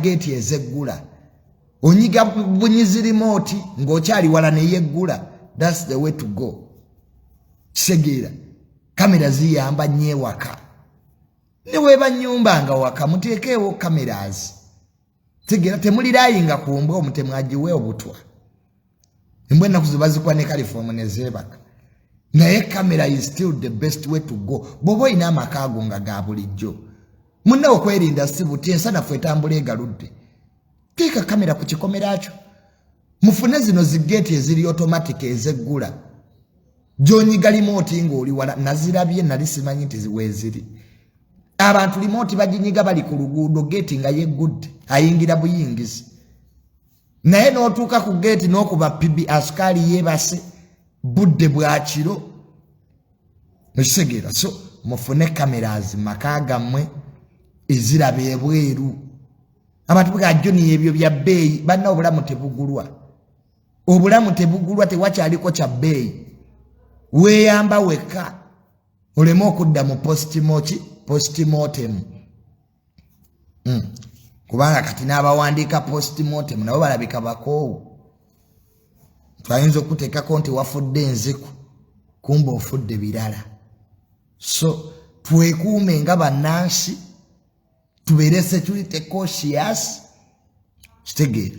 gate ezeggula onyiga bunyizi remote ng'okyali wala ne yeggula. That's the way to go. Kisegeera kamera ziyamba nnyo ewaka ne weeba nnyumba nga waka muteekeewo cameras. Tegeera temulirayinga ku mbwa omutemu agiwe obutwa. Embwa ennaku ze bazikuba ne California ne zeebaka. Naye camera is still the best way to go. Bw'oba olina amaka ago nga ga bulijjo munne okwerinda si buti ensanafu etambula egaludde. Teeka kamera ku kikomera kyo. Mufune zino zigeti eziri automatic ezeggula. Gy'onyiga remote ng'oli wala nazirabye nali simanyi nti weeziri. Abantu remote baginyiga bali ku luguudo geti nga yeggudde ayingira buyingizi. Naye n'otuuka ku geti n'okuba pibi askari yeebase budde bwa kiro. Mukisegeera so mufune cameras maka gammwe eziraba ebweru. Abantu bwa Joni ebyo bya bbeeyi banna obulamu tebugulwa. Obulamu tebugulwa tewakyaliko kya bbeeyi. Weeyamba weka oleme okudda mu postmortem. Kubanga kati n'abawandiika postmortem nabo balabika bakoowu. Twayinza okuteekako nti wafudde enziku kumba ofudde birala. So twekuume nga bannansi tubeere security cautious. Kitegeera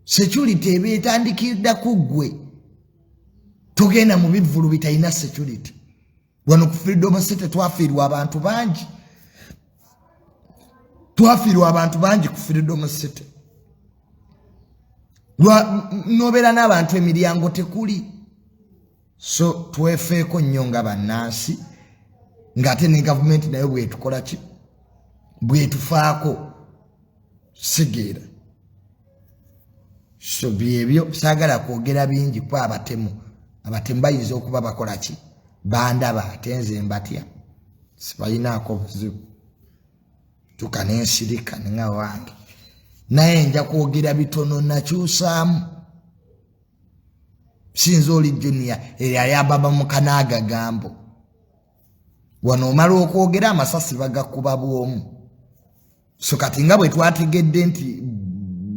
security eba etandikirira ku ggwe togenda mu bivvulu bitalina security. Wano ku Freedom City twafiirwa abantu bangi. Twafiirwa abantu bangi ku Freedom City. Nobeera n'abantu emiryango tekuli. So twefeeko nnyo nga bannansi ng'ate ne gavumenti nayo bwetukola ki bwetufaako. Sigeera so byebyo saagala kwogera bingi kwa abatemu. Abatemu bayinza okuba bakola ki bandaba ate nze mbatya sibalinaako buzibu tukanensirika nga wange. Naye nja kwogera bitono nakyusaamu. Sinza oli Junior eyali ababa mu kanaaga gambo. Wano omala okwogera amasasi bagakuba bwomu. So kati nga bwe twategedde nti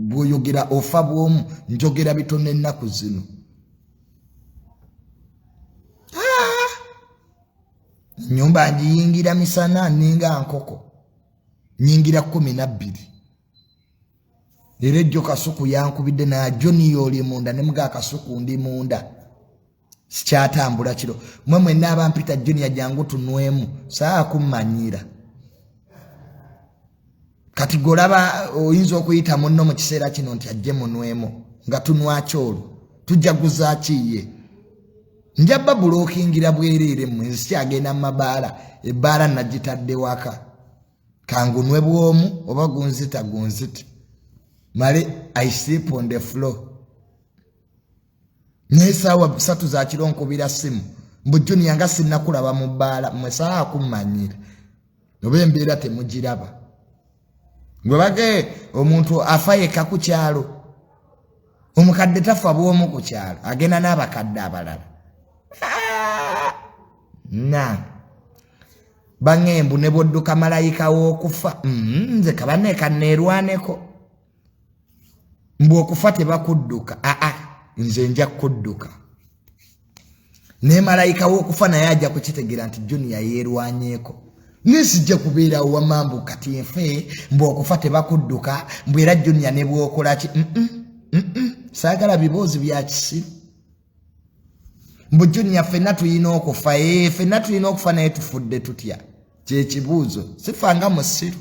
bw'oyogera ofa bwomu njogera bitono ennaku zino. Nyumba njiyingira misana ninga nkoko. Nyingira 12. Era ejjo kasuku yankubidde na Joni yoli munda ne mga kasuku ndi munda. Sikyatambula kiro. Mwemwe n'aba mpita Joni yajangu tunwemu saa kummanyira. Kati golaba oyinza okuyita munno mu kiseera kino nti ajje munwemu nga tunwa kyolo. Tujaguza kiye. Njabba bulokingira bwerere mwensi agenda mabaala ebbaala nagitadde waka. Kangunwe bwomu oba gunzita gunzita. Male I sleep on the floor. Nesaawa 3 za kiro nkubira simu. Mbujuni yanga sinnakulaba mu bbaala mwesaa kummanyira. Oba embeera temugiraba. Gwe bage omuntu afaye ku kyalo. Omukadde tafa bwomu ku kyalo. Agenda n'abakadde abalala. Na bangembu ne bodduka malayika w'okufa. Nze kabane kaneerwaneko. Mbu okufa tebakudduka. Nze nja kudduka. Ne malayika w'okufa naye ajja kukitegera nti Junior yeerwanyeeko. Nisijja kubeera wa mambu kati enfe mbu okufa tebakudduka mbu era Junior ne bw'okola ki. Saagala biboozi bya kisiru. Mbu Junior ffenna tuyina okufa. Ffenna tuyina okufa naye tufudde tutya. Kye kibuuzo. Sifanga musiru.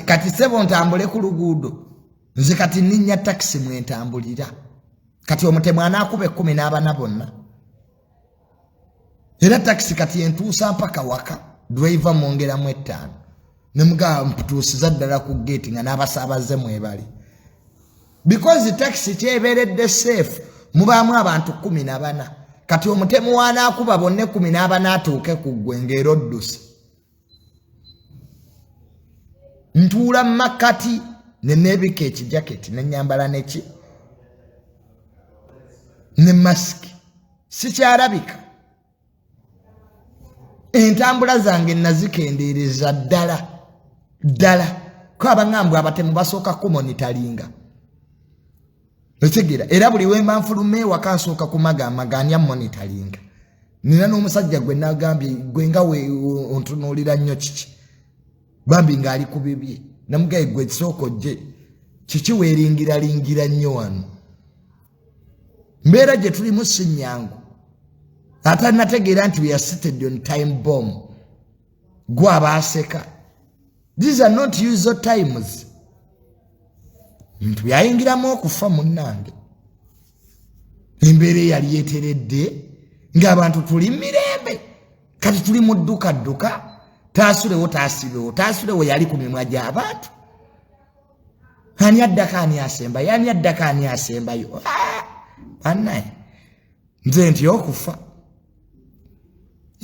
Kati sebo ntambule ku luguudo. Nze kati ninnya taxi mwentambulira. Kati omutemu anaakube 14 bonna. Era taxi kati entuusa mpaka waka. Driver mwongeramu 5. Nemuga mputuusiza ddala ku gate nga n'abasaabaze mwebali. Because taxi kyebeeredde safe mubaamu abantu 14. Kati omutemu wanaakuba bonne 14 atuuke ku ggwe ng'eroddusi. Ntuula makati nenebika ekijaketi nenyambala neki ne mask sikyalabika. Entambula zange nazikendeereza ddala ddala ko abangambwe abatemu basooka kumonitalinga otegeera era buli wemba nfulume wakansooka kumaganya monitalinga nina n'omusajja gwe nagambye gwe nga we ontunuulira nnyo kiki bambi ng'ali ku bibye namugaye gwe kisooka ojje kiki weeringira nnyo wano mbeera gye tulimu si nnyangu ate nategeera nti we are seated on time bomb gwe abaaseka these are not usual times bintu byayingiramu okufa munnange embeera yali yeeteredde ng'abantu tuli mirembe kati tuli mu dduka taasulewo taasulewo yali ku mimwa gy'abantu ani addako ani asembayo annaye nze nti okufa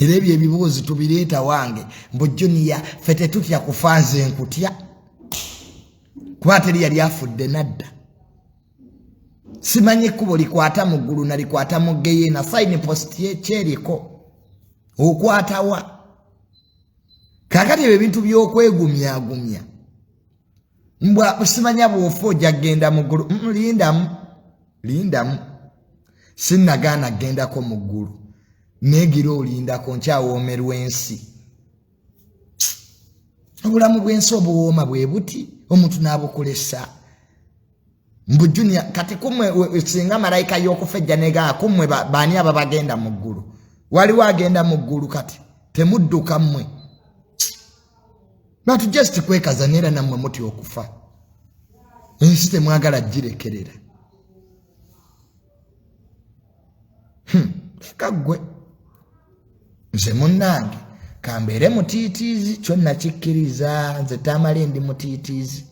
era ebyo ebibuuzi tubireeta wange mbujjuniya ffe tetutya kufa nze nkutya kuba teri yali afudde nadda simanyi ekkubo likwata mu ggulu nalikwata mu geyeena sayini positi kyeriko okwatawa kakati ebyo ebintu by'okwegumyagumya mbwa simanya bw'ofa ojja genda mu ggulu lindamu sinnagaana gendako mu ggulu neegira olindako nkyawoomerwa ensi obulamu bw'ensi obuwooma bwe buti omuntu n'abukolesa mbujjunya kati kumwe singa malayika y'okufejja negaa kumwe baani aba bagenda mu ggulu waliwo agenda mu ggulu kati temudduka mmwe not just kwekaza neera nammwe muti okufa ensi temwagala girekerera fikaggwe nze munnange kambeere mutiitiizi kyonna kikkiriza nze tamale ndi mutiitiizi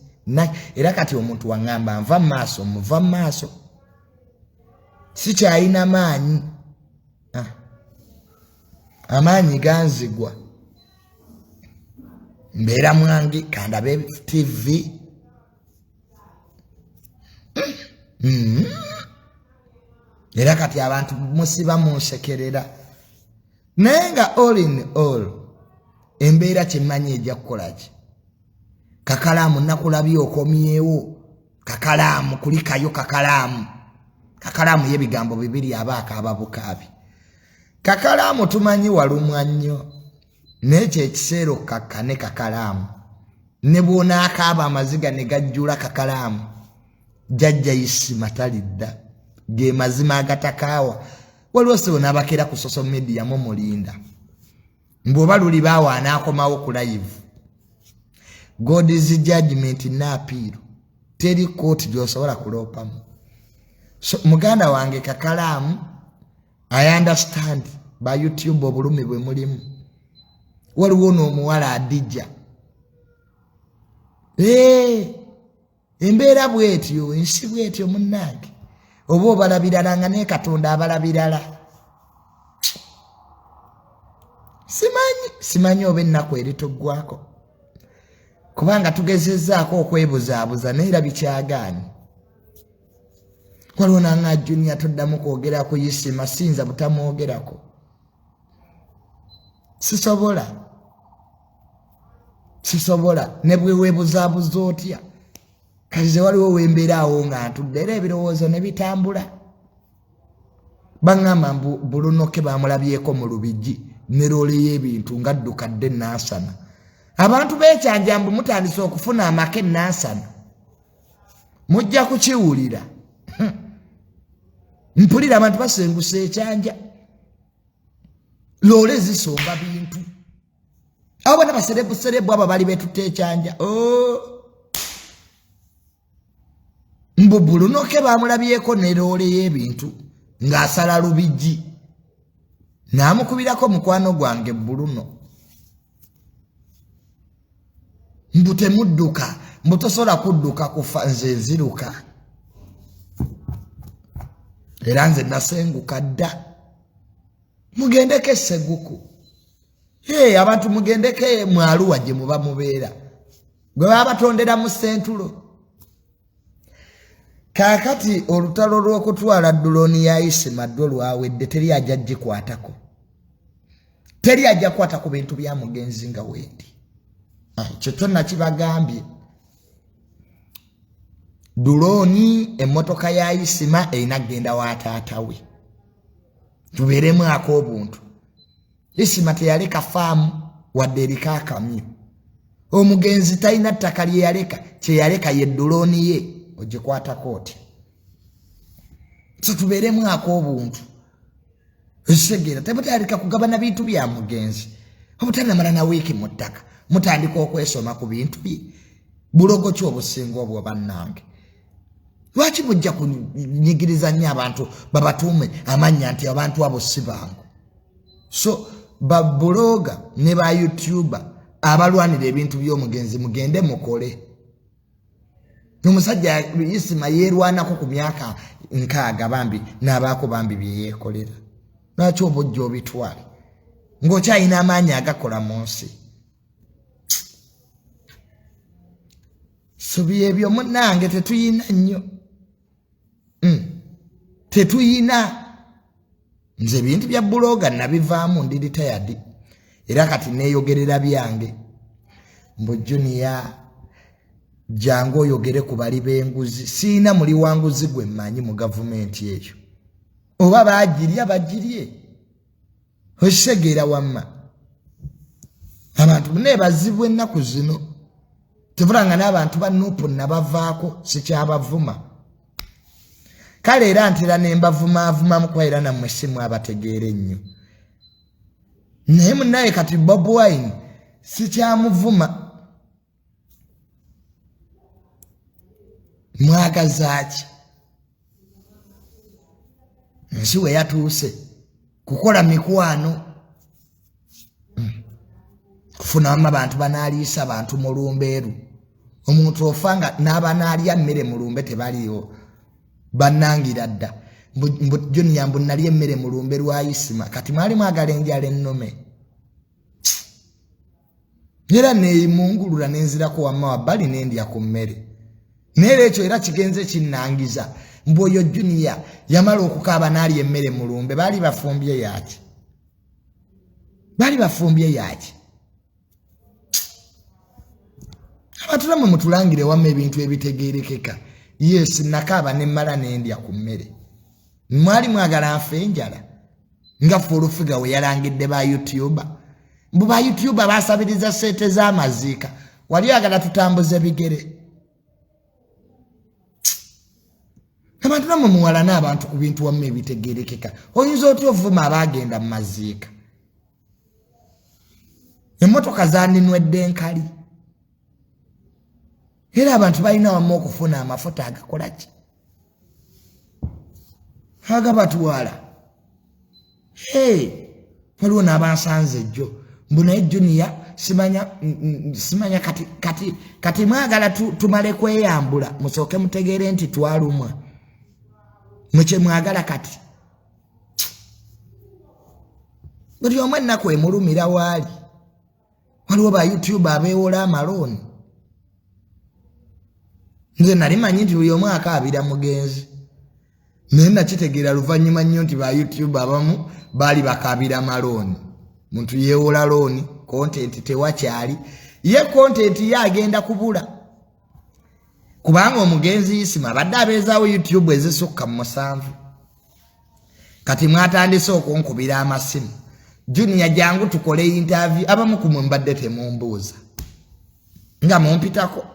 era kati omuntu waŋŋamba nva maaso muva maaso sikyayina maanyi amaanyi ganzigwa mbeera mwange kandabe TV era kati abantu musiba munsekerera naye nga all in all embeera kyemmanyi ejja kukolaki kakalaamu nakulabye okomyewo kakalaamu kulikayo kakalaamu y'ebigambo bibiri abaaka ababukaabi kakalaamu tumanyi walumwa nnyo n'ekyo ekiseera okakkane kakalaamu ne bw'onaakaaba amaziga ne gajjula kakalaamu jjajja isima talidda ge mazima agatakaawa waliwo sebo n'abakeera ku social media mumulinda mbw'oba luli baawo anaakomawo ku live God is judgment n'apiiru teri kooti gy'osobola kuloopamu so muganda wange kakalaamu I understand ba YouTube obulumi bwe mulimu waliwo n'omuwala adijja embeera bwetyo ensi bwetyo munnange oba obalabirala nga ne Katonda abalabirala simanyi oba ennaku eritoggwako kubanga tugezezzaako okwebuzaabuza naye bikyagaani waliwo nanga Junior toddamu kwogera ku Isima sinza butamwogerako sisobola ne bwe weebuzaabuza otya kati ze waliwo wembeeraawo nga ntudde era ebirowoozo ne bitambula baŋŋamba bulunoke bamulabyeko mu lubigi ne loole y'ebintu nga ddukadde naasana abantu beekyanja mbu mutandise okufuna amaka naasana mujja kukiwulira mpulira abantu basengusa ekyanja loole zisomba bintu abo bana baserebuserebu abo bali betutte ekyanja mbu bulunoke bamulabyeko ne loole y'ebintu ng'asala lubigi naamukubirako mukwano gwange buluno mbu temudduka mbu tosobola kudduka kufa nze nziruka era nze nasenguka dda mugendeko esseguku abantu mugendeko mwaluwa gye muba mubeera gwe baba batondera mu sentulo kaakati olutalo lw'okutwala dulooni ya Isima ddwe lwawedde teri ajja gikwatako teri ajja kwata ku bintu bya mugenzi nga wendi Kyetonna kibagambye Duloni emmotoka ya Isima erina kgenda wa taata we. Tubeeremu ak'obuntu. Isima teyaleka faamu wadde eriko akamyu. Omugenzi talina ttaka lye yaleka, kye yaleka ye Duloni ye ogikwatako otya. So tubeeremu ak'obuntu. Ekitegeera temutandika kugabana bintu bya mugenzi. Obutanamala na wiiki mu ttaka mutandika okwesoma ku bintu bye. Bulogo ki obusinga obwo bannange? Lwaki mujja kunyigiriza nnyo abantu babatuume amannya nti abantu abo si bangu? So babuloga ne ba YouTuber abalwanira ebintu by'omugenzi mugende mukole. Omusajja Isima yeerwanako ku myaka 6 bambi n'abaako bambi bye yeekolera. Lwaki obujja obitwale ng'okyalina amaanyi agakola mu nsi? So byebyo munnange tetuyina nnyo. Tetuyina. Nze bintu bya buloga nabivaamu ndi retired. Era kati neeyogerera byange. Mbu Junior jangu oyogere ku bali b'enguzi. Siina muli wanguzi gwe mmanyi mu gavumenti eyo. Oba baagirya bagirye. Okisegeera wamma. Abantu neebazibwa ennaku zino. Tevulanga n'abantu ba Nuupu nabavaako sikyabavuma. Kale era ntera ne mbavuma mu kwaira nammwe simu abategeere nnyo. Naye munnaye kati Bobi Wine sikyamuvuma. Mwagazaaki. Nsi we yatuuse kukola mikwano. Kufunamu abantu banaaliisa abantu mu lumbeeru. Omuntu ofanga n'abanaalya mmere mu lumbe tebaliyo. Bannangira dda. Junior mbu nalya emmere mu lumbe lwa Isima. Kati mwali mwagala enjala ennome. Era neemungulula nenzirako wamma wabbali nendya ku mmere. Naye ekyo era kigenze kinnangiza. Mbu oyo Junior yamala okukaaba n'alya emmere mu lumbe. Baali bafumbye yaki? Baali bafumbye yaki? Abantu namwe mutulangire wamma ebintu ebitegeerekeka. Yes, nakaaba nemmala nendya ku mmere. Mwali mwagala nfe enjala. Nga Fulufiga we yalangidde ba YouTuber. Mbu ba YouTuber basabiriza sente z'amaziika. Wali agala tutambuze bigere. Abantu namwe muwala n'abantu ku bintu wamma ebitegeerekeka. Oyinza otya ovuma abaagenda mu maziika? Emmotoka zaaninwedde nkali. Era abantu balina wamma okufuna amafuta agakola ki? Agabatwala. Waliwo n'abansanze jjo. Mbu naye Junior simanya kati mwagala tumale kweyambula musooke mutegeere nti twalumwa. Mukye mwagala kati. Buli omu ennaku emulumira waali. Waliwo ba YouTuber abeewola amalooni. Nze nali manyi nti buli omu akaabira mugenzi. Naye nakitegeera luvannyuma nnyo nti ba YouTuber abamu baali bakaabira malooni. Muntu yeewola looni, content tewakyali. Ye content ye agenda kubula. Kubanga omugenzi Isima abadde abeezaawo YouTube ezisukka mu 7. Kati mwatandise okunkubira amasimu. Junior jangu tukole interview. Abamu ku mmwe mbadde temumbuuza. Nga mumpitako.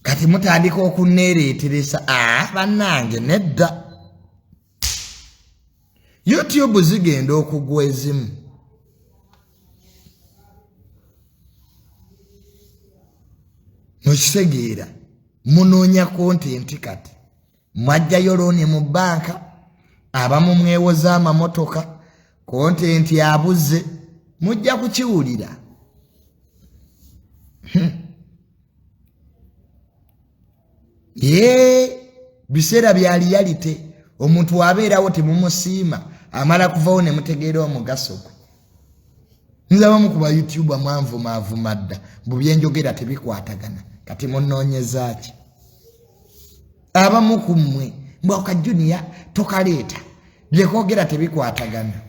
Kati mutandika okunneereeteresa. Bannange nedda. YouTube zigenda okugwa ezimu. Nokitegeera munoonya content kati. Mwajjayo looni mu banka. Abamu mwewoza amamotoka. Content yabuze. Mujja kukiwulira. Biseera bya reality. Omuntu wabeerawo temumusiima. Amala kuvawo ne mutegeera omugaso gwe. Nzaba mu kuba YouTuber mwanvuma dda. Mbu byenjogera tebikwatagana. Kati munoonyeza ki? Abamu ku mmwe mbwaka Junior tokaleeta. Byekoogera tebikwatagana.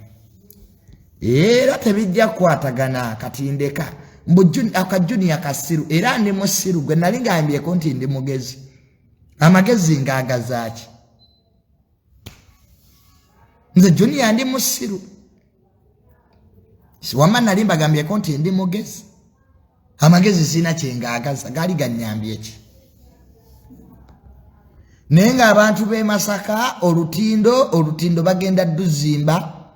era tebijja kwatagana katindeka mbujuni akajuni akasiru era ndi musiru gwe nali ngambyeko nti ndi mugezi amagezi ngagazaaki nze juni ndi musiru siwama nali mbagambyeko nti ndi mugezi amagezi sina kyengagaza gali ganyambye ki nenga abantu be Masaka olutindo bagenda duzimba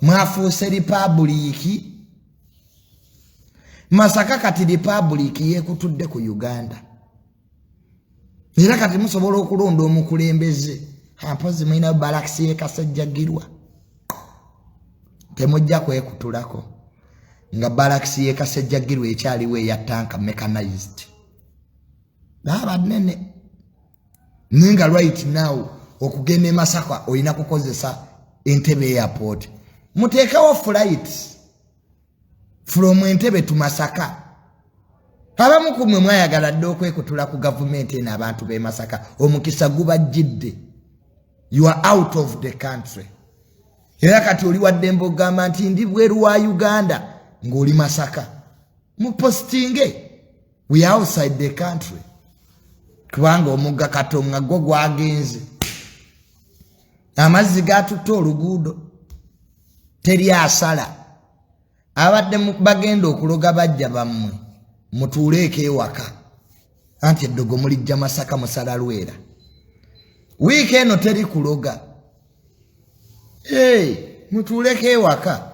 mwafuuse republiki Masaka kati republiki yekutudde ku Uganda era kati musobola okulonda omukulembeze ampozi mwina balakisi yekasajjagirwa temujja kwekutulako nga balakisi yekasajjagirwa ekyaliwe ya tanka mechanized baba nene ninga right now okugenda Masaka oyina kukozesa Entebbe airport muteekawo flight from Entebbe to Masaka abamu kumwe mwayagala dde okwekutula ku government eno abantu be Masaka omukisa gubajjidde you are out of the country era kati oli wadde mbogamba nti ndi bweru wa Uganda ng'oli Masaka mupostinge we are outside the country kubanga omugga Katonga gwo gwagenze amazzi gatutta oluguudo teri asala abadde bagenda okuloga bajja bammwe mutuuleeko ewaka anti eddogo mulijja Masaka musala lwera wiiki eno teri kuloga mutuuleeko ewaka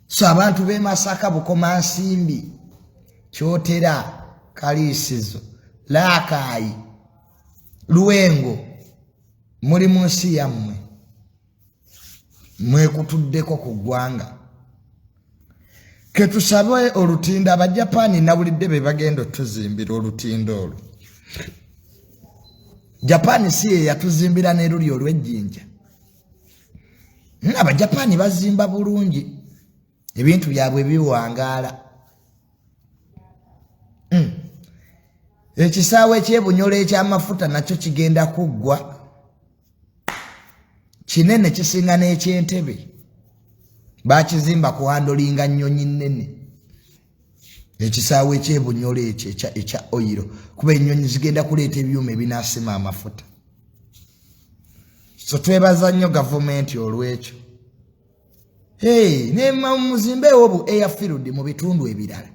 so abantu be Masaka Bukoma Nsimbi Kyotera Kaliisizo Laakayi Luwengo muli mu nsi yammwe mwekutuddeko ku ggwanga ketusabe olutindo abajapani nawulidde be bagenda otuzimbira olutindo olwo Japani si ye yatuzimbira n'eruli olw'ejjinja abajapani bazimba bulungi ebintu byabwe biwangaala ekisaawe ky'ebunyolo eky'amafuta nakyo kigenda kuggwa kinene kisinga n'eky'Entebbe bakizimba ku handolinga nnyonyi nnene ekisaawe ky'ebunyolo ekyo ekya oyiro kuba ennyonyi zigenda kuleeta ebyuma ebinaasima amafuta so twebaza nnyo gavumenti olw'ekyo muzimbeewo bu airfield mu bitundu ebirala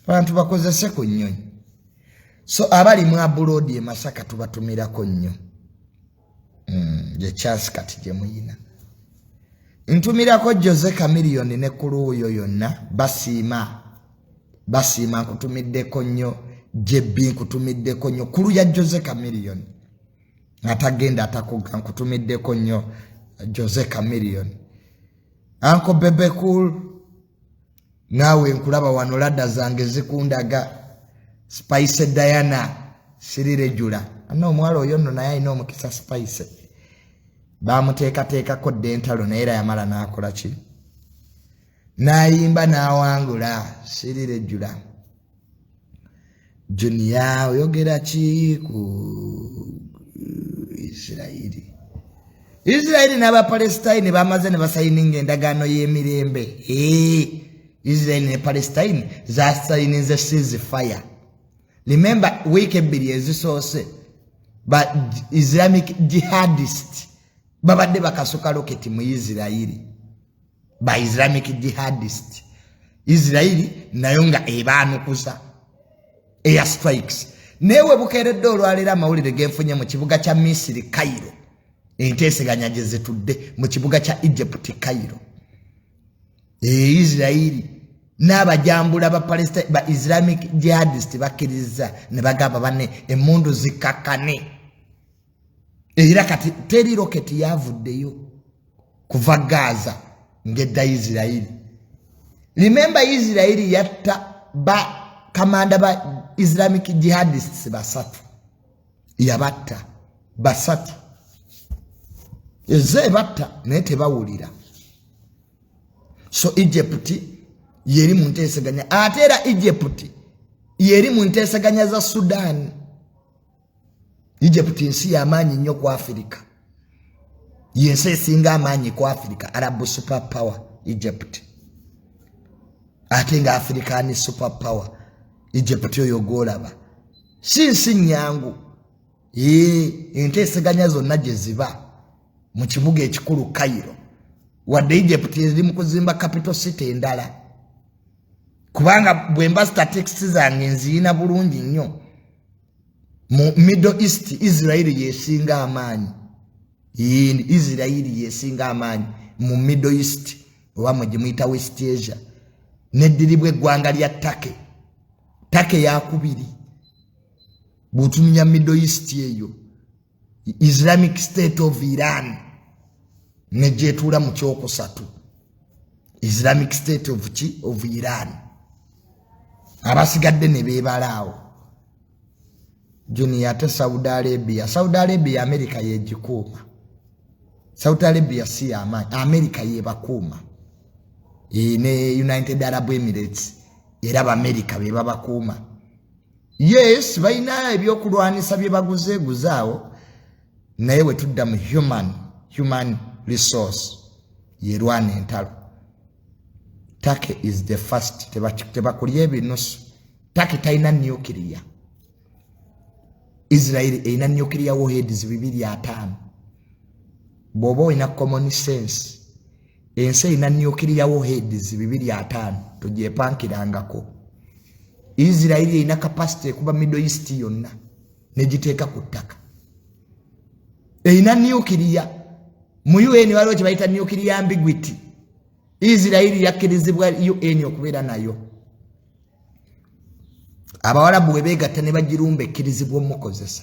abantu bakozese ku nnyonyi so abali mu abroad e Masaka tubatumirako nnyo je chance kati je muyina ntumirako Jose Chameleone ne kuluuyo yonna basiima nkutumiddeko nnyo JB nkutumiddeko nnyo kulu ya Jose Chameleone atagenda atakuga nkutumiddeko nnyo Jose Chameleone Uncle Bebe Cool nawe nkulaba wano ladda zange zikundaga Spice Diana Sirire Jula ano omwalo oyo nno naye alina omukisa Spice bamuteekateekako dentalo naye era yamala n'akola ki n'ayimba n'awangula Sirire Jula Junior oyogera ki ku Israeli n'Abapalestine bamaze ne basayininga endagaano y'emirembe Israeli ne Palestine zasayininze ceasefire. Remember week ebiri ezisoose but Islamic jihadist babadde bakasuka roketi mu Israeli ba Islamic jihadist Israeli nayo nga ebaanukuza air strikes newe bukeredde olwalira amawulire genfunye mu kibuga kya Misiri Cairo enteeseganya gye zitudde mu kibuga kya Egypt Cairo Israeli n'abajambula ba Palestine ba Islamic jihadist bakkiriza ne bagamba bane emmundu zikakane era kati teri rocket yavuddeyo kuva Gaza ngedda Israeli. Remember Israeli yatta ba kamanda ba Islamic jihadists basatu yabatta basatu eze batta naye tebawulira so Egypt yeri mu nteeseganya ate era Egypt yeri mu nteeseganya za Sudan. Egypt nsi y'amaanyi nnyo ku Africa yensi esinga amaanyi ku Africa Arab super power Egypt. Ate nga African superpower Egypt oyo golaba. Si nyangu. Enteseganya zonna gye ziba mu kibuga ekikulu Cairo. Wadde Egypt eri mu kuzimba capital city endala. Kubanga bwemba statistics zange nziyina bulungi nnyo. Mu Middle East Israel yesinga amaanyi. Israel yesinga amaanyi mu Middle East oba mu gimuyita West Asia. Neddiribwa eggwanga lya Turkey yakubiri. Butunya Middle East eyo. Islamic State of Iran nejetula mu kyokusatu. Islamic State of Iran. Abasigadde ne bebalaawo. Junior ate Saudi Arabia America yejikuuma. Saudi Arabia si amaanyi, America yebakuuma. Ne United Arab Emirates era America beba bakuuma. Yes, baina ebyokulwanisa bye baguze guzaawo. Naye we tudda mu human resource yerwana entalo. Turkey is the first. Tebakulya ebinusu. Turkey taina nuclear. Israel ina nuclear warheads 250. Bobo ina common sense. Ense ina nuclear warheads 250. Tugyepankirangako. Israel ina capacity kuba Middle East yonna negiteeka ku ttaka. Ina nuclear. Mu UN waliwo kye bayita nuclear ambiguity. Israel yakkirizibwa UN okubeera nayo. Abawalabu bwe beegatta ne bagirumba ekkirizibwa omukozesa.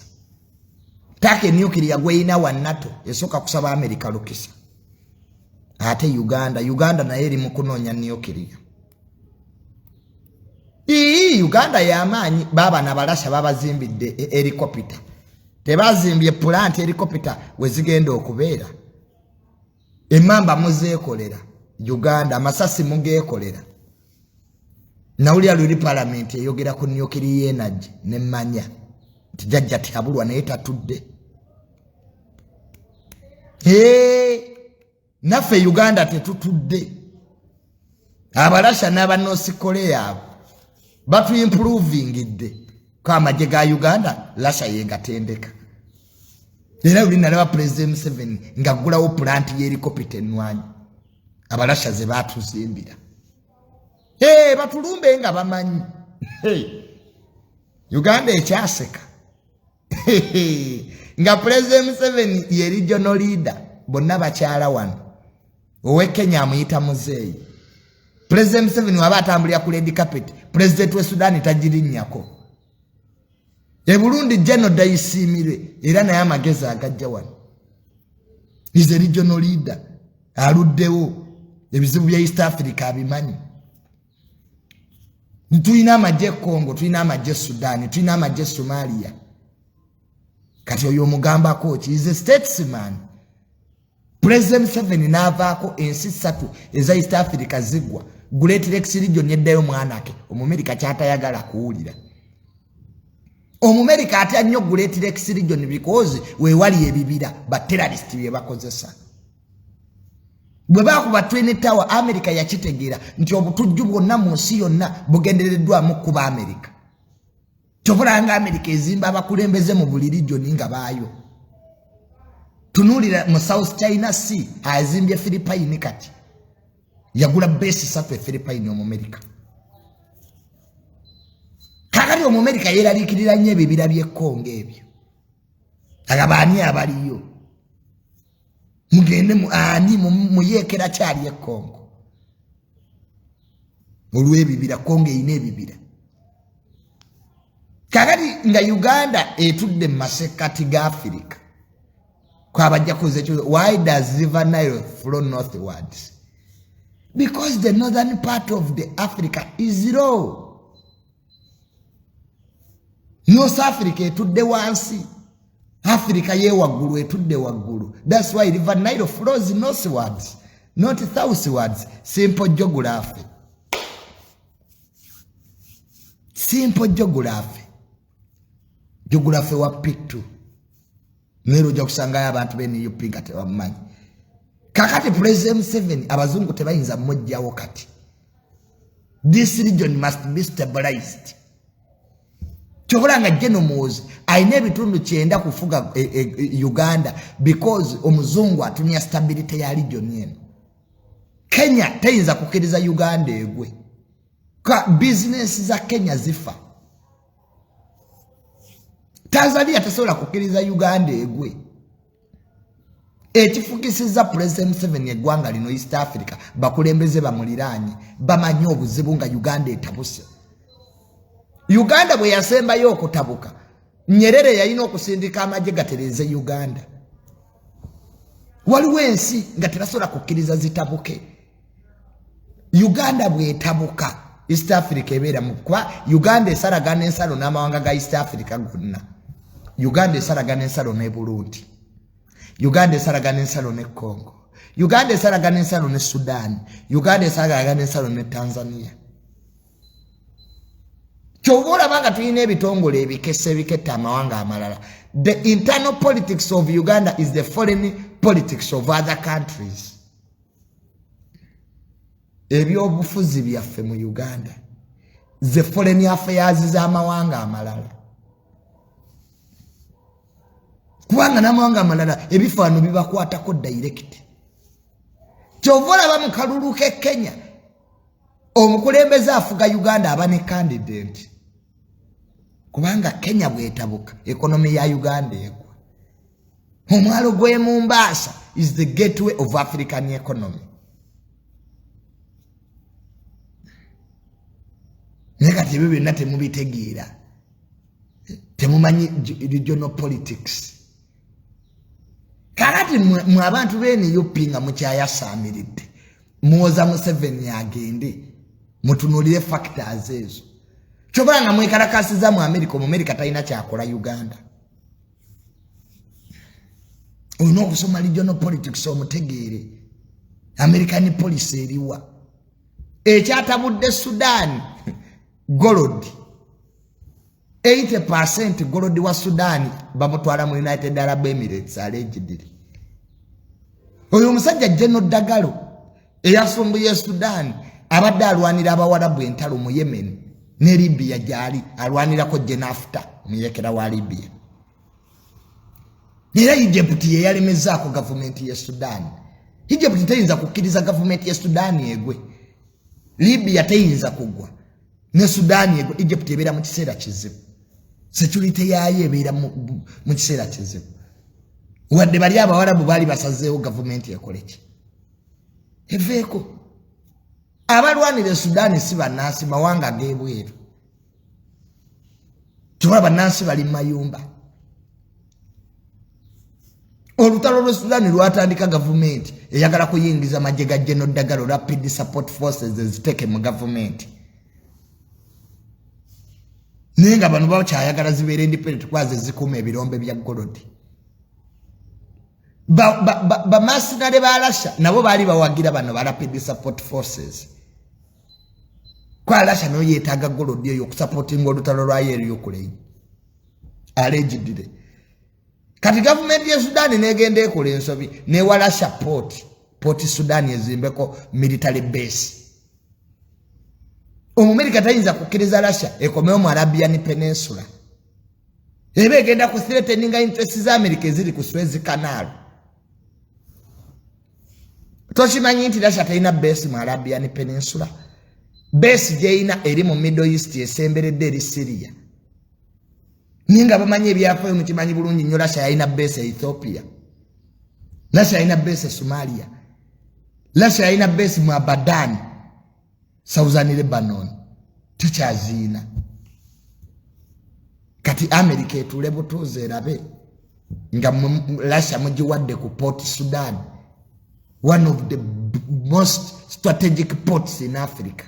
Turkey nuclear gweyina wa NATO esooka kusaba America lukisa. Ate Uganda naye eri mu kunoonya nuclear. Uganda y'amaanyi baba nabalasha babazimbidde helicopter. Tebazimbye plant helicopter we zigenda okubeera. Emamba muzeekolera. Uganda Amasasi mugeekolera. Nawulira luli parliament eyogera ku nuclear energy nemmanya. Tijajja tihabulwa naye tatudde. Naffe Uganda tetutudde. Abalasha n'aba North Korea batu improving idde. Kwa amagye ga Uganda Russia yegatendeka. Era luli nalaba President Museveni ngagulawo plant y'helicopter ennwanyi. Abalasha ze batuzimbira. Batulumbe nga bamanyi. Uganda ekyaseka. Nga President Museveni ye regional leader bonna bakyala wano. Owe Kenya amuyita muzeeyi. President Museveni waba atambulira ku red carpet. President we Sudan tagirinnyako. Burundi General Dayisimire era naye amagezi agajja wano. Is a regional leader. Aluddewo ebizibu bya East Africa abimanyi. Tuyina amagye Congo, tuyina amagye Sudan, tuyina amagye Somalia. Kati oyo omugambako ki is a statesman. President Museveni n'avaako ensi 3 eza East Africa zigwa. Great Lakes region yeddayo mwanake. Omumerika kyatayagala kuwulira. Omumerika atya nnyo Great Lakes region because we wali ebibira ba terrorist bye bakozesa. Bwe bakuba twin tower America yakitegeera nti obutujju bwonna mu nsi yonna bugendereddwamu kuba America. Kyobulanga America ezimba abakulembeze mu buli region nga baayo. Tunulira mu South China Sea azimbye Philippine kati. Yagula base 3 Philippine mu America. Kakali mu America yeralikirira nnyo ebibira by'ekkongo ebyo. Agabaani abaliyo. Mugende muyekera kyali ekkongo. Olw'ebibira kongo eyina ebibira. Kakati nga Uganda etudde mu masekkati ga Africa. Kwabajja kuze ekyo, why does River Nile flow northwards? Because the northern part of the Africa is low. North Africa etudde wansi. Africa ye waggulu etudde waggulu. That's why River Nile flows northwards, not southwards. Simple geography. Simple geography. Geography wa pitu. Nero ojja kusangayo abantu b'eniyupi nga tebamumanyi. kakati President 7 abazungu tebayinza mmojjawo kati. This region must be stabilized. Chokolanga genomozi aine bitundu kyenda kufuga Uganda because omuzungu atunia stability ya region yenu. Kenya tayinza kukiriza Uganda egwe. Ka business za Kenya zifa. Tanzania tasobola kukiriza Uganda egwe. Ekifukisiza President 7 eggwanga lino East Africa bakulembeze bamuliranye bamanyi obuzibu nga Uganda etabuse. Uganda bwe yasemba y'okutabuka Nyerere yalina okusindika amagye gatereze Uganda. Waliwo ensi nga terasobola kukkiriza zitabuke. Uganda bwe etabuka East Africa ebeera mu kuba Uganda esalagana ensalo n'amawanga ga East Africa gonna. Uganda esalagana ensalo ne Burundi. Uganda esalagana ensalo ne Congo. Uganda esalagana ensalo ne Sudan. Uganda esalagana ensalo ne Tanzania. Chovola banga tuyina ebitongole ebikese ebiketta amawanga amalala. The internal politics of Uganda is the foreign politics of other countries. Ebyobufuzi byaffe mu Uganda. The foreign affairs z'amawanga amalala. Kubanga n'amawanga amalala ebifaano bibakwatako direct. Chovola bamukaluluke Kenya. Omukulembeze afuga Uganda abane candidate. Kubanga Kenya bwetabuka economy ya Uganda ekwa. Omwalo gwe Mombasa is the gateway of African economy. Negati bibi nate mubitegira. Temumanyi regional politics. Kakati mu abantu bene yopinga mukyaya samiridde. Muoza Museveni agende. Mutunulire factors ezo. Chobanga mwekarakasiza mu America mu America talina kyakola Uganda. Ono kusoma regional politics omutegeere. American policy eriwa. Ekyatabudde Sudan gold. 80% gold wa Sudan bamutwala mu United Arab Emirates allegedly. Oyo omusajja General Dagalo eyasumbuye Sudan abadde alwanira abawarabu entalo mu Yemen ne Libya gyali alwanirako Jenafta muyekera wa Libya. Era Egypt ye yalemezaako government ya Sudan. Egypt teyinza kukkiriza government ya Sudan egwe. Libya teyinza kugwa. Ne Sudan egwe Egypt ebeera mu kiseera kizibu. Security yayo ebeera mu kiseera kizibu. Wadde bali abawarabu bali basazeewo government ekoleki. Eveeko abalwanire Sudan si bannansi mawanga geebweru. Tuba bannansi bali mayumba. Olutalo lwa Sudan lwatandika government eyagala kuyingiza amagye ga General Dagalo Rapid Support Forces eziteke mu government. Nenga bano bakyayagala zibeere independent kwaze zikuuma ebirombe bya gold. Bamasinale balasha nabo bali bawagira bano ba Rapid Support Forces. Kwa lasha no yetaga gold yo kusupporting olutalo lwa yeri yokulei. Allegedly. Kati government ya Sudan negende ekola ensobi ne walasha port Sudan ezimbeko military base. Omumerika tayinza kukkiriza Russia ekomeo mu Arabian Peninsula. Ebe egenda ku threatening interests za America eziri ku Suez Canal. Toshimanyi nti Russia tayina base mu Arabian Peninsula. Base jeina eri mu Middle East esemberedde eri Syria. Ninga bamanyi ebyafayo mu kimanyi bulungi nnyo Russia yalina base e Ethiopia. Russia yalina base e Somalia. Russia yalina base mu Abadan, Southern Lebanon. Tukyazina. Kati America etule butuuze erabe nga Russia mugiwadde ku Port Sudan, one of the most strategic ports in Africa.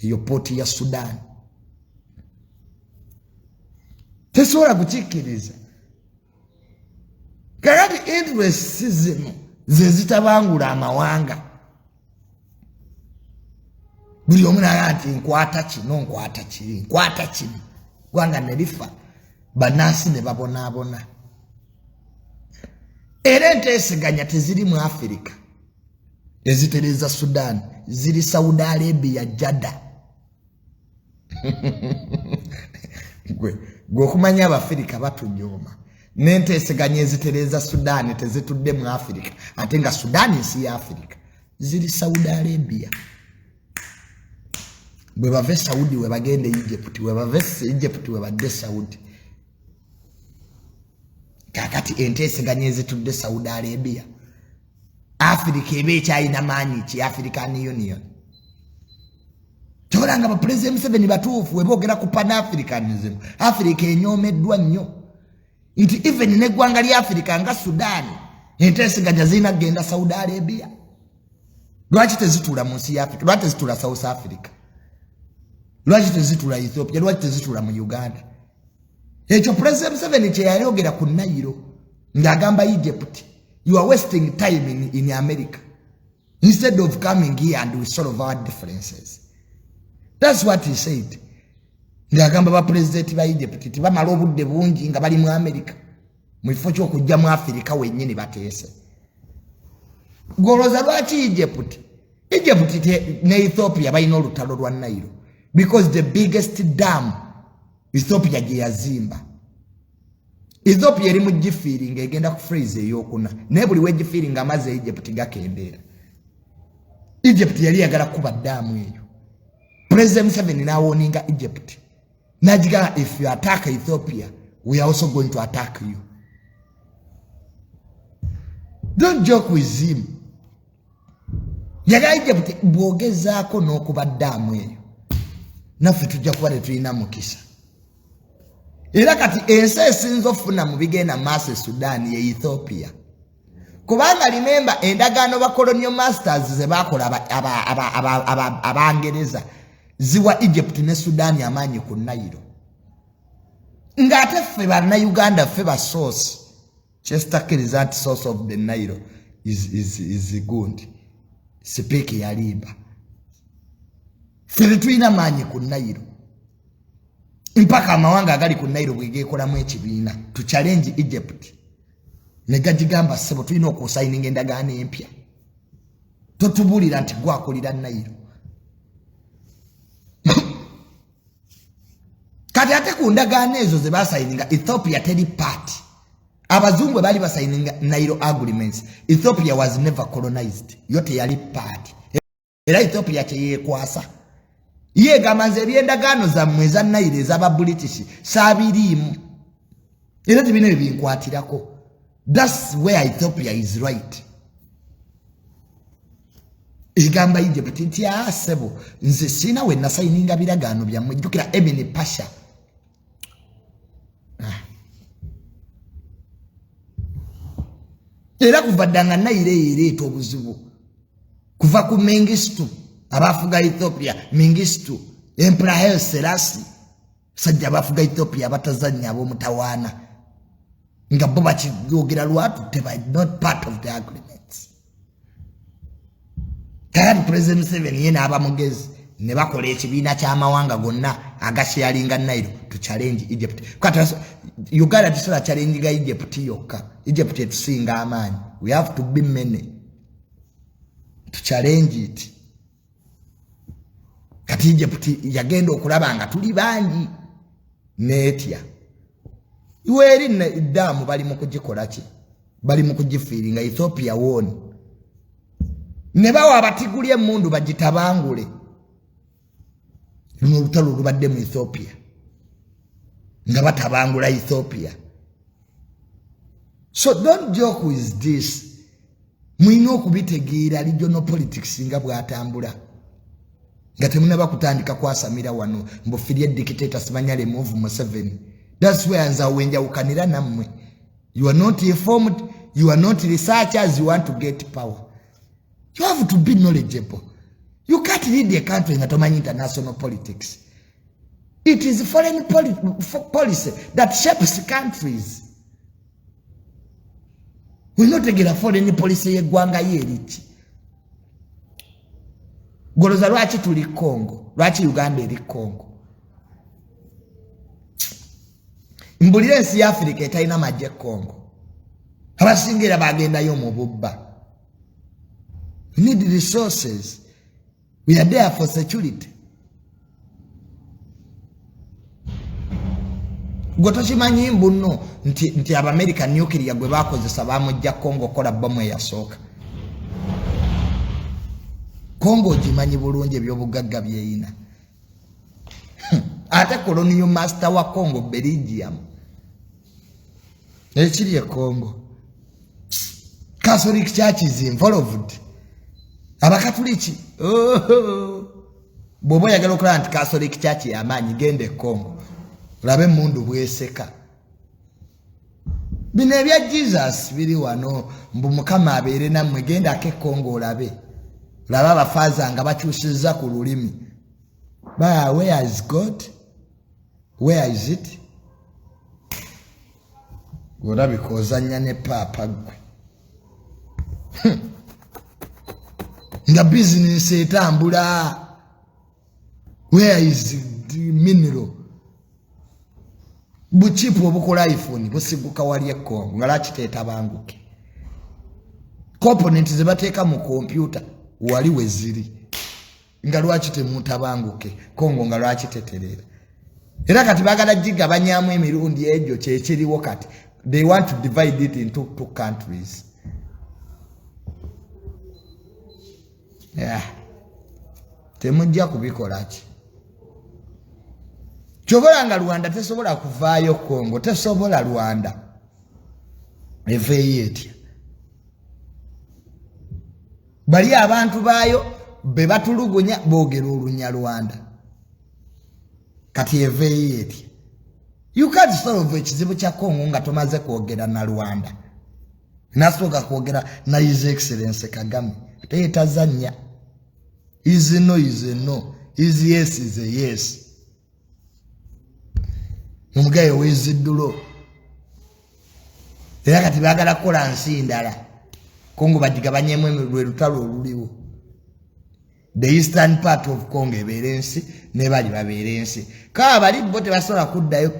Iyo port ya Sudan. Tesobola kukikkiriza. Kakati interests zino ze zitabangula amawanga. Buli omu nati nkwata kino nkwata kiri nkwata kino gwanga nerifa bannansi ne babonaabona. Era enteeseganya teziri mu Africa. ezitereza Sudan ziri Saudi Arabia Jeddah. gwe okumanya Abafirika batunyoma n'enteeseganya ezitereza Sudan tezitudde mu Afrika ate nga Sudan nsi ya Afrika ziri Saudi Arabia. Bwe bave Saudi we bagende Egypt, we bave Egypt we badde Saudi. Kakati enteeseganya ezitudde Saudi Arabia. Afrika ebe ekyalina maanyi ki African Union. Kyolanga ba President Museveni batuufu we boogera ku Pan-Africanism. Afrika enyomeddwa nnyo. Nti even n'eggwanga lya Afrika nga Sudan enteeseganya zirina kugenda Saudi Arabia. Lwaki tezituula mu nsi ya Afrika? Lwaki tezituula South Africa? Lwaki tezituula Ethiopia? Lwaki tezituula mu Uganda? Ekyo President Museveni kye yayogera ku Nairo ng'agamba Egypt, you are wasting time in America instead of coming here and we solve our differences. That's what he said. Ng'agamba ba president ba Egypt tibamala obudde bungi nga bali mu America mu kifo ky'okujja mu Afrika wennyini bateese. Goloza lwaki Egypt ne Ethiopia balina olutalo lwa Nairo because the biggest dam Ethiopia gye yazimba. Ethiopia eri mu gifiiri ng'egenda ku freeze ey'okuna naye buli we gifiiri ng'amazzi Egypt gakendeera. Egypt yali yagala kuba daamu eyo. President Museveni n'awooninga Egypt n'agigamba if you attack Ethiopia we are also going to attack you. Don't joke with him. Yagala Egypt bw'ogezaako n'okuba daamu eyo naffe tujja kuba tetulina mukisa. Era kati ensi esinza ofuna mu bigenda maaso Sudan ye Ethiopia. Kubanga remember endagaano ba colonial masters ze bakola Abangereza ziwa Egypt ne Sudan amaanyi ku Nairo. Ng'ate ffe Bannayuganda ffe ba source kyesitakkiriza nti source of the Nile is good. Speak yalimba. Ffe tulina maanyi ku Nairo. Mpaka amawanga agali ku Nairo bwegekolamu ekibiina to challenge Egypt. Ne gagigamba sebo tulina okusayininga endagaano empya. Totubulira nti gwakolera Nairo. Kati ate ku ndagaano ezo ze basayininga Ethiopia teri part. Abazungu bali basayininga Nairo agreements. Ethiopia was never colonized. Yote yali part. Era Ethiopia kyeyekwasa. Ye gamanze byendagaano za mweza Nairo z'aba British sabirimu. Era tibine binkwatirako. That's where Ethiopia is right. Igamba Egypt nti asebo nze sina we nasayininga biragaano byammwe jjukira Emini Pasha. Era kuvaddanga Nairo ereeta obuzibu. Kuva ku Mengistu abafuga Ethiopia, Mengistu, Emperor Haile Selassie, sajja abafuga Ethiopia abatazannya ab'omutawaana. Nga bo bakiyogera lwatu they were not part of the agreements. Kati President Museveni yena abamugezi ne bakola ekibiina ky'amawanga gonna agasharinga Nairo to challenge Egypt. Kati Uganda tisola challenge ga Egypt yokka. Egypt etusinga amaanyi. We have to be many to challenge it. Kati Egypt yagenda okulaba nga tuli bangi netya. Iweri ne damu bali mu kugikola ki? Bali mu kugifiiringa Ethiopia woni. Ne bawa abatigulye emmundu bagitabangule. Luno olutalo lubadde mu Ethiopia. Nga batabangula Ethiopia. So don't joke with this. Mwino okubitegeera regional politics nga bwatambula. Nga temunaba kutandika kwasamira wano mbufirie dictator Simanyale move Museveni. That's where nzawenja ukanira nammwe. You are not informed, you are not researchers, you want to get power. You have to be knowledgeable. You can't lead a country in international politics. It is foreign policy that shapes countries. We not get a foreign policy yeggwanga yeriki. Goloza lwaki tuli Congo, lwaki Uganda eri Congo. Mbulira ensi ya Afrika etalina magye Congo. Abasingira bagendayo mu bubba. We need resources. We are there for security. Gotochimanyi mbuno nti America nuclear gwe bakozesa bamujja Congo kola bomu yasooka. Congo jimanyi bulungi ebyobugagga byeyina. Ate colonial master wa Congo Belgium. Ekiri e Congo. Catholic Church is involved. Abakatuliki. Bobo yagala okola nti Catholic Church yamanyi gende Congo. Labe mundu bweseka. Bino ebya Jesus biri wano mbu Mukama abeere nammwe genda ke Congo olabe. Laba abafaza nga bakyusiza ku lulimi. But where is God? Where is it? Goda bikozanya ne papa gwe. Nga business etambula. Where is the mineral? Buchipu obukola iPhone busiguka wali Congo ngala kiteta banguke. Components zebateeka mu computer wali weziri. Nga lwaki temutabanguke Congo nga lwaki teterera. Era kati bagala gigabanyamu emirundi egyo kyekiriwo kati. They want to divide it into two countries. Yeah. Temujja kubikola ki. Chobola nga Rwanda tesobola kuvaayo Congo, tesobola Rwanda. Eveyeti. Bali abantu baayo be batulugunya boogera olunya Rwanda. Kati eveyeti. You can't solve ekizibu kya Congo nga tomaze kwogera na Rwanda. Nasoka kwogera na His Excellency Kagame. Teyetazanya. Is no is no. Is yes is a yes. Omugayo weziddulo. Era kati bagala kola nsi ndala. Congo bagigabanyemu lwe lutalo oluliwo. The eastern part of Congo eberensi ne bali baberensi. Ka bali bo tebasobola kuddayo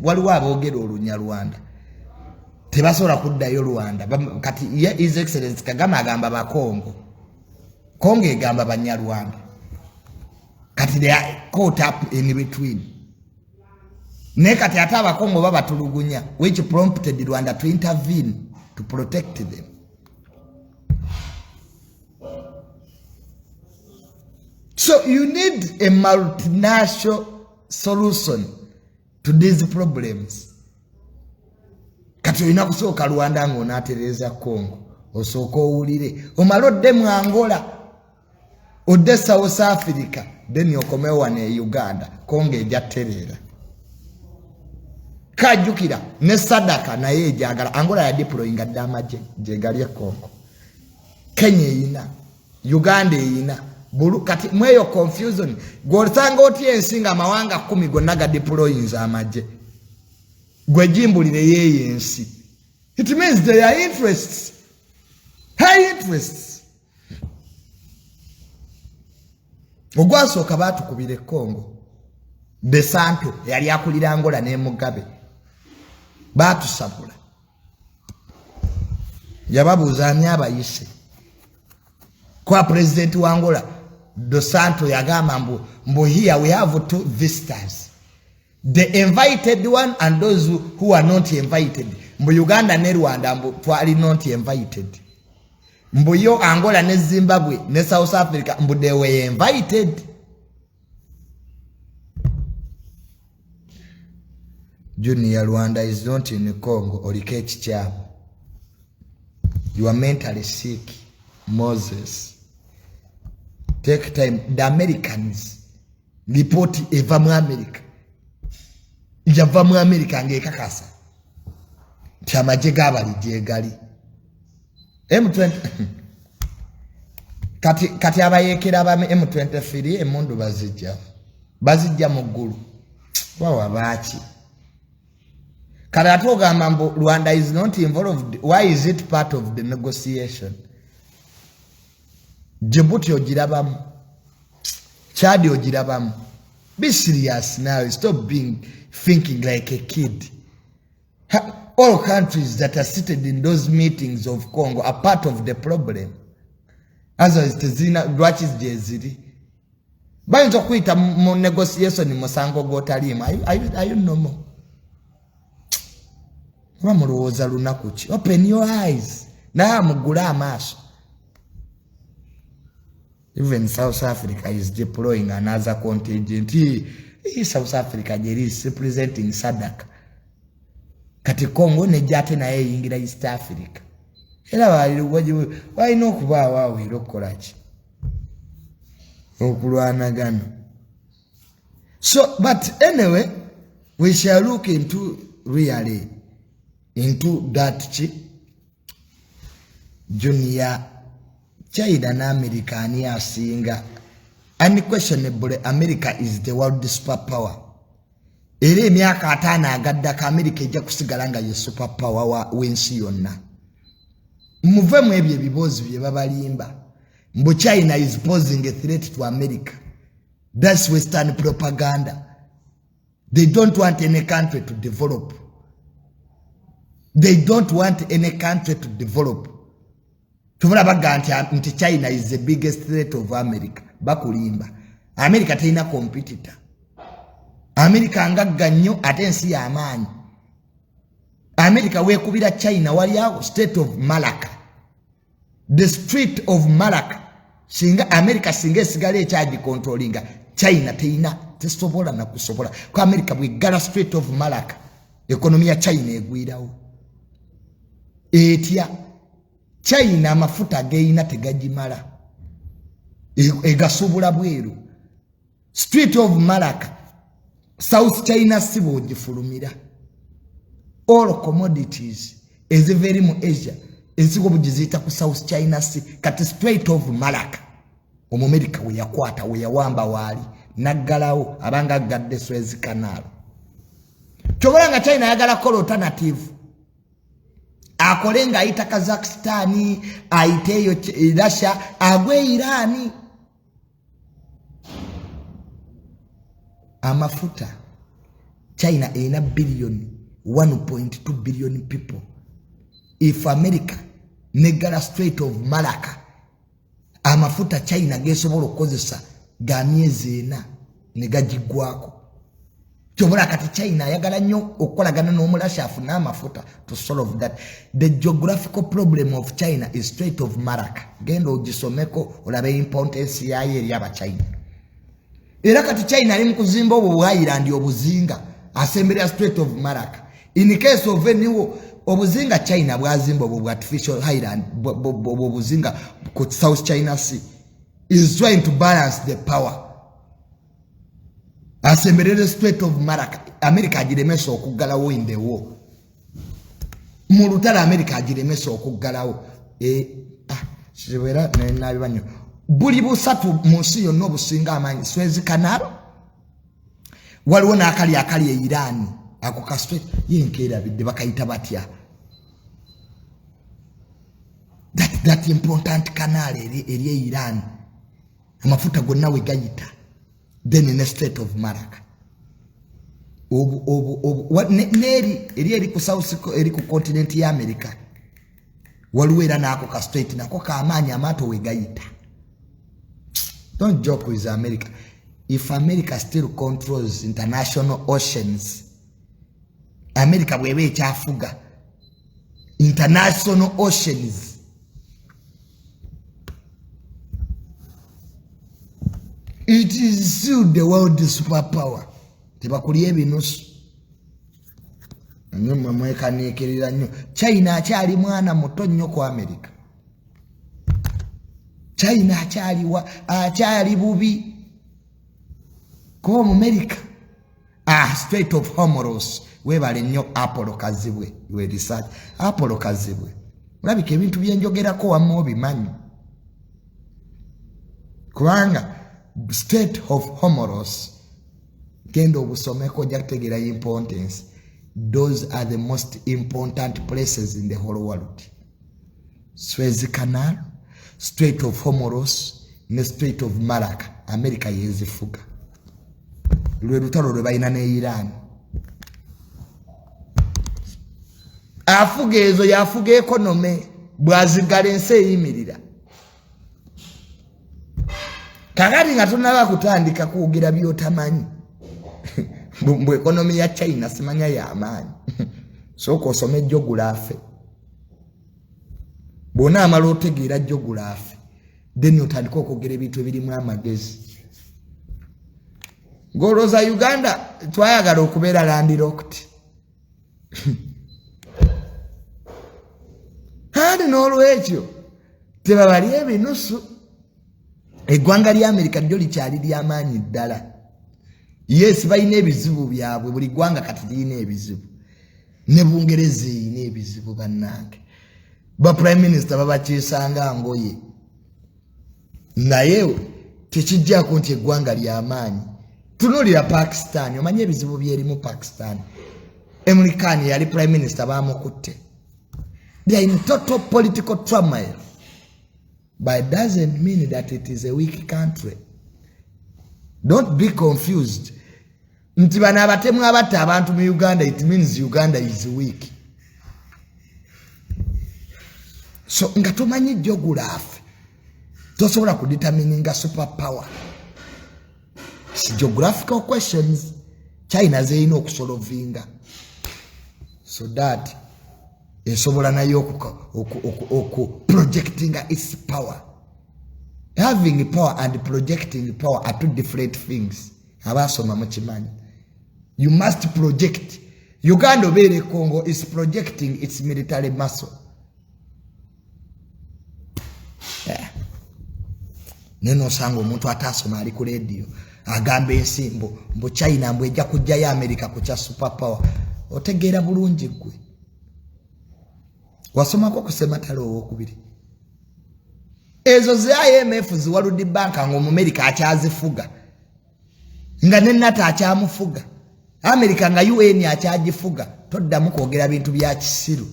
waliwo aboogera olunya Rwanda. Tebasobola kuddayo Rwanda. Kati His Excellency Kagame agamba ba Congo. Congo egamba Banyarwanda. Kati they are caught up in between. Nekati ataba Congo baba tulugunya, which prompted Rwanda to intervene to protect them. So you need a multinational solution to these problems. Kati olina kusooka Rwanda ng'onaatereza Congo, osooka owulire omalodde mu Angola, odde South Africa, then okomewa ne Uganda, Congo ejja terera. Kajukira ne Sadaka naye ejagala Angola ya deployinga damaje jegali Congo. Kenya ina, Uganda ina, bulu kati mweyo confusion. Gwosanga oti ensinga amawanga 10 gonna ga deployinza amaje. Gwe jimbulire yeye ensi. It means they are interests. High interests. Ogwasooka batukubire Congo. De Santo yali akulira Angola ne Mugabe. Batusabula. Yababuuza ani abayise. Kwa president wa Angola Dos Santos yagamba mbu here we have two visitors. The invited one and those who are not invited. Mbu Uganda ne Rwanda mbu twali not invited. Mbu yo Angola ne Zimbabwe ne South Africa mbu they were invited. Junior, Rwanda is not in Congo or Kiriwo. You are mentally sick. Moses. Take time. The Americans report eva mu America. Yava mu America ngekakasa. Chamaje gabali jegali. M20 kati abayekera ba M23 emundu bazijja mu ggulu. Wawa bachi. Karatoga mambo Rwanda is not involved. Why is it part of the negotiation? Djibouti ojirabamu. Chad ojirabamu. Be serious now. Stop thinking like a kid. All countries that are seated in those meetings of Congo are part of the problem. As tezina lwaki jeziri bayinza okuyita mu negotiation musango gwotaliimu. Are you normal? Mulowooza lunaku ki? Open your eyes. Naye mugula amaaso. Even South Africa is deploying another contingent. South Africa is representing SADC. Kati Congo nejate naye yingira East Africa. Era why no kuba wawe lokolaki. Okulwanagana. So, but anyway, we shall look into really into that junior China na America ni asinga. Unquestionably, America is the world superpower. Ere myaka atana agadda ka America ejja kusigalanga ye superpower wa wensi yonna. Muve mu ebyo bibozi bye babalimba. Mbo China is posing a threat to America. That's Western propaganda. They don't want any country to develop. They don't want any country to develop. Nti China is the biggest threat of America. Bakulimba. America teina competitor. America angagga nnyo ate nsi ya amaanyi. America wekubira China waliawo state of Malacca. The street of Malacca. Singa America singa esigala ekyaji controllinga China teina tesobola na kusobola. Kwa America bwegala street of Malacca. Economy ya China egwirawo. Etya China amafuta geina tegajimala. Egasubula bweru. Street of Malacca. South China sibo jifulumira. All commodities is very mu Asia. Ensigo bujizita ku South China Sea. Kati Strait of Malacca. Omumerika we yakwata we yawamba wali. Naggalawo abanga gadde Suez Canal. Chobolanga China yagala kola alternative. Akolenga aita Kazakhstani, aiteyo Russia, agwe Irani. Amafuta. China ina billion, 1.2 billion people. If America negala Strait of Malacca, amafuta China gesobola okozesa ga myezi ena negajigwako. Chobola kati China yagala nnyo okolagana n'Omurasha afuna amafuta to solve that. The geographical problem of China is Strait of Malacca. Gendo ogisomeko olabe importance yayo eri aba China. Era kati China ali mukuzimba obu island obuzinga asembera Strait of Malacca. In case of any obuzinga China bwazimba obu artificial island obuzinga ku South China Sea is trying to balance the power. Asemberere Strait of Malacca. America ajiremeso okugalawo in the war. Mulutala America ajiremeso okugalawo. Sibera nabibanyo. Buli busatu munsi yonna obusinga amanyi Suez Canal. Waliwo n'akali e Iran. Ako ka Strait yenkeera bidde bakayita batya. That important canal eri Iran. Amafuta gonna we gayita. Then in the Strait of Malacca. What eri ku South eri ku continent ya America. Waluwera nako ka Strait nako ka amanya amato we gayita. Don't joke with America. If America still controls international oceans, America bwebe kyafuga international oceans. It is still the world superpower. Tebakuliye binusu. Nyuma mweka nekerera nnyo. China akyali mwana muto nnyo ku America. China akyali bubi. Ko mu America. Strait of Hormuz. Webale nnyo Apollo kazibwe. We research. Apollo kazibwe. Mulabika ebintu byenjogerako wamu obimanyi. Kubanga Strait of Hormuz gendo obusomeko jakutegeera importance. Those are the most important places in the whole world. Suez Canal, Strait of Hormuz, ne Strait of Malacca. America yezifuga. Lwe lutalo lwe balina ne Iran. Afuga ezo yafuga ekonome bwazigala ensi eyimirira. kakati nga tunaba kutandika kugira byotamanyi mu economy ya China simanya ya amaanyi soko osome geography bona amalo otegeera geography then otandika okugera ebintu ebirimu amagezi ngoloza Uganda twayagala okubeera landlocked hadi n'olwekyo tebabali ebinusu eggwanga lya America lyo likyali ly'amaanyi ddala yes balina ebizibu byabwe buli ggwanga kati lirina ebizibu ne Bungereza erina ebizibu bannange ba prime minister babakyesanga ngoye naye tekijjako nti eggwanga ly'amaanyi tunulira Pakistan omanye ebizibu byerimu Pakistan American yali prime minister bamukutte they are in total political turmoil but it doesn't mean that it is a weak country. Don't be confused. Nti bana abatemu abatta abantu mu Uganda, it means Uganda is weak. So nga tumanyi geography tosobola kudetermininga superpower. It's geographical questions China zeyina okusolvinga so that esobola nayo projecting its power. Having power and projecting power are two different things. Abasoma mukimanyi. You must project. Uganda obere Congo is projecting its military muscle. Yeah. Neno sango omuntu atasoma ali ku radio agamba ensimbo mbu China mbu ejja kujja ya America kucha superpower. Otegeera bulungi gwe. Wasoma ko kusema talo okubiri. Ezo za IMF ziwaludi banka ngo mu America akyazifuga. Nga nenata akyamufuga. America nga UN akyagifuga. Toddamu kwogera bintu bya kisiru.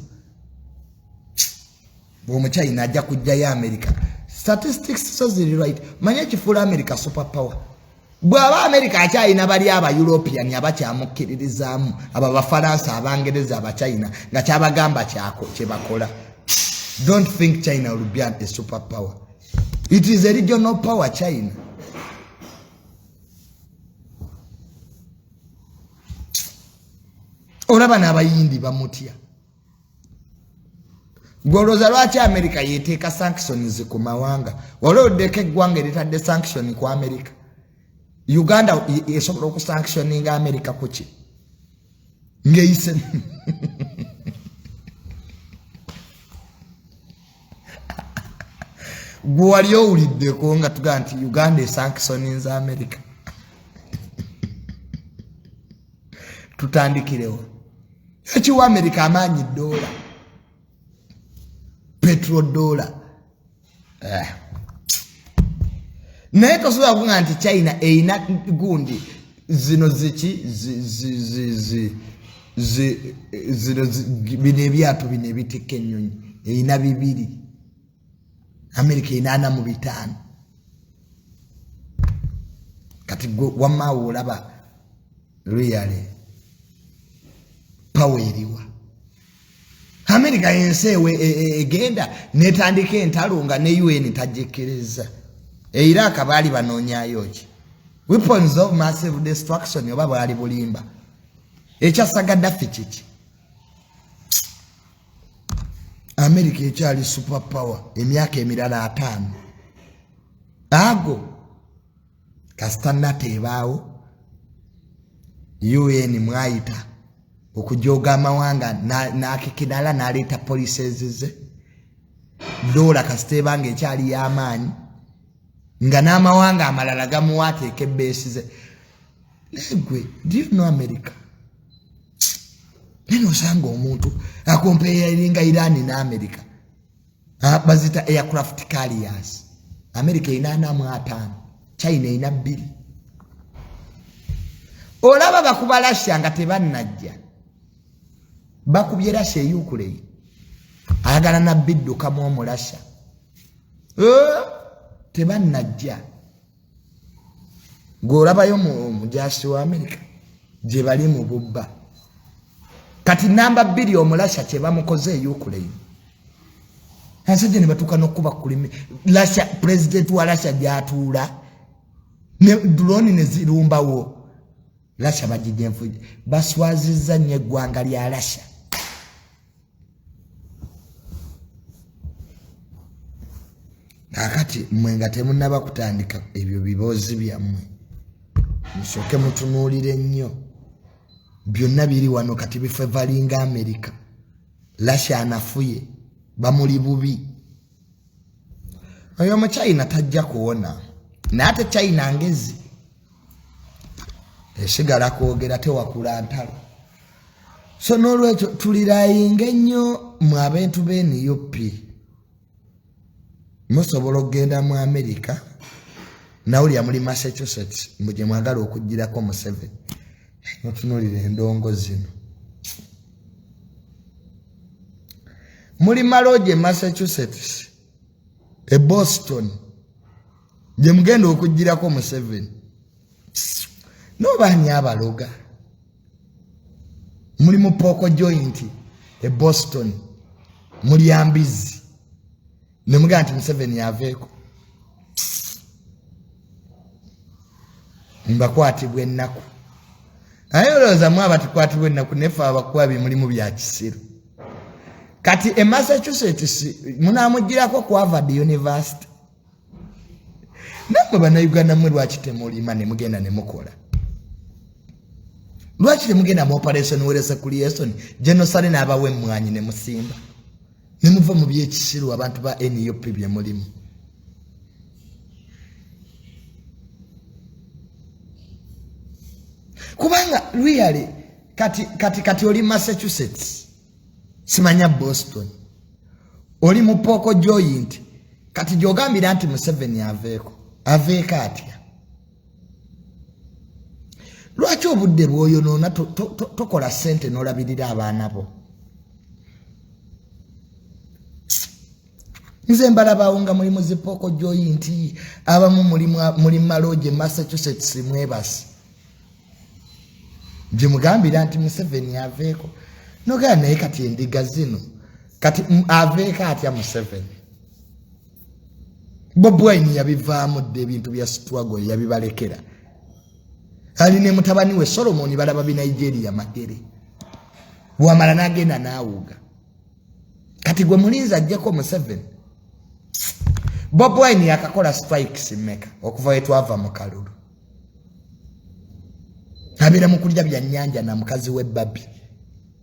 Bo mu China ajja kujja ya America. Statistics so ziri right. Manya kifula America superpower. Bwaba America akyayina bali aba European abakyamukiririzamu aba Bafaransa abangereza aba China nga kyabagamba kyako kyebakola. Don't think China will be a superpower. It is a regional power, China. Olaba n'abayindi bamutya. Gwoloza lwaki America yeteeka sanctions ku mawanga. Olwodeka eggwanga eritadde sanction ku America. Uganda esobola okusanctioninga America kuki? Ngeyise. Gwali owulidde ko nga tuga nti Uganda sanctioninza America. Tutandikirewo. Ekiwa America amaanyi dola. Petrodollar. Naye tosobola kuga nti China eina gundi zino ziki zino bine byatu bine bitike ennyonyi eina bibiri. America ina mu bitano. Kati wama olaba really power eriwa. America yensewe egenda netandika entalo nga ne UN tajekereza. Iraq bali banonyayo ki. Weapons of massive destruction yoba bali bulimba. Ekyasaga Gaddafi kiki. America ekyali superpower emyaka emirala 5. Ago kasitana tebaawo UN mwaita okujoga amawanga nakikidala naleta policies ze dola kasitebanga ekyali y'amaanyi nga n'amawanga amalala gamuwateeka ebbeesi ze. Negwe, do you know America? Neno osanga omuntu akompeeringa Iran na America. Bazita aircraft carriers. America ina 5, China ina 2. Olaba bakuba Russia nga tebannajja. Bakubye Russia e Ukraine. Ayagala na bidduka mu Omulala. Tebannajja. Ng'olabayo mujasi wa America gye bali mu bubba. Kati namba 2 Omulala kye bamukoze e Ukraine. Asajja ne batuka n'okuba kulimi. Russia president wa Russia gyatuula ne drone ne zirumbawo Russia bajijenfuje baswaziza nnyo eggwanga lya Russia Kati mwenga temunaba kutandika ebyo bibozi byammwe musooke mutunuulire nnyo byonna biri wano kati bifevalinga America Russia anafuye bamuli bubi oyo mu China tajja kuona nate China ngezi esigala kwogera tewakula ntalo so n'olwekyo tulirayinga ennyo mu abantu b'eniyoppi musobola okugenda mu America nawulira muri Massachusetts muje mwagala okugirako mu 7 notunulira endongo zino muri Maloje Massachusetts e Boston je mugenda okugirako mu 7 no bani abaloga muri mu Poko Joint e Boston muri ambizi nemuganti mu 7 yaveeko mbakwatibwe ennaku ayoloza mwaba tukwatibwe ennaku nefa abakwabi mulimu bya kisiru kati e Massachusetts munamugirako ku Harvard University namwe bana Uganda mwe lwaki temulima ne mugenda ne mukola lwaki temugenda mu operation weresa creation genocide n'abawe mwanyi ne musimba ne muva mu byekisiru abantu ba NUP bye mulimu kubanga really kati oli Massachusetts simanya Boston oli mu Poko Joint kati jogambira nti mu 7 yaveeko aveeka atya lwaki obudde bwoyo nona tokola sente n'olabirira abaana bo nze mbalaba nga muri mu Poko Joint abamu muri Maloje Massachusetts mwebasi jimugambira nti mu 7 yaveeko noga naye kati endiga zino kati aveeka atya mu 7 Bobi Wine yabivaamu dde ebintu bya struggle yabibalekera ali ne mutabani we Solomon balaba bi Nigeria magere wamala nagenda naawuga kati gwe mulinza ajjako mu 7 Bobi Wine yakakola strikes meka okuva etwava mu kalulu abira mukulya bya nyanja na mukazi we Babi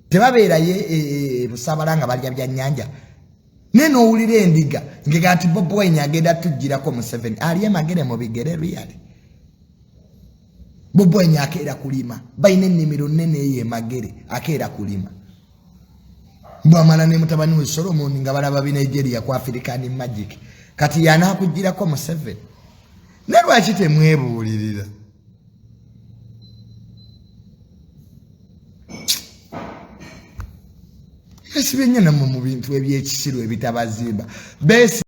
tebabeera ye busabalanga balya bya nyanja neno owulire endiga ngega ati Bobi Wine agenda tujirako mu 7 aliye magere mu bigere really Bobi Wine akeera kulima bayine ennimiro nnene ye magere akeera kulima bwamala ne mutabani we Solomon nga balaba bi Nigeria ku African Magic kati yana kujirako mu 7 ne lwaki temwebuulirira Esibenye na mu bintu ebyekisiru ebitabazimba besi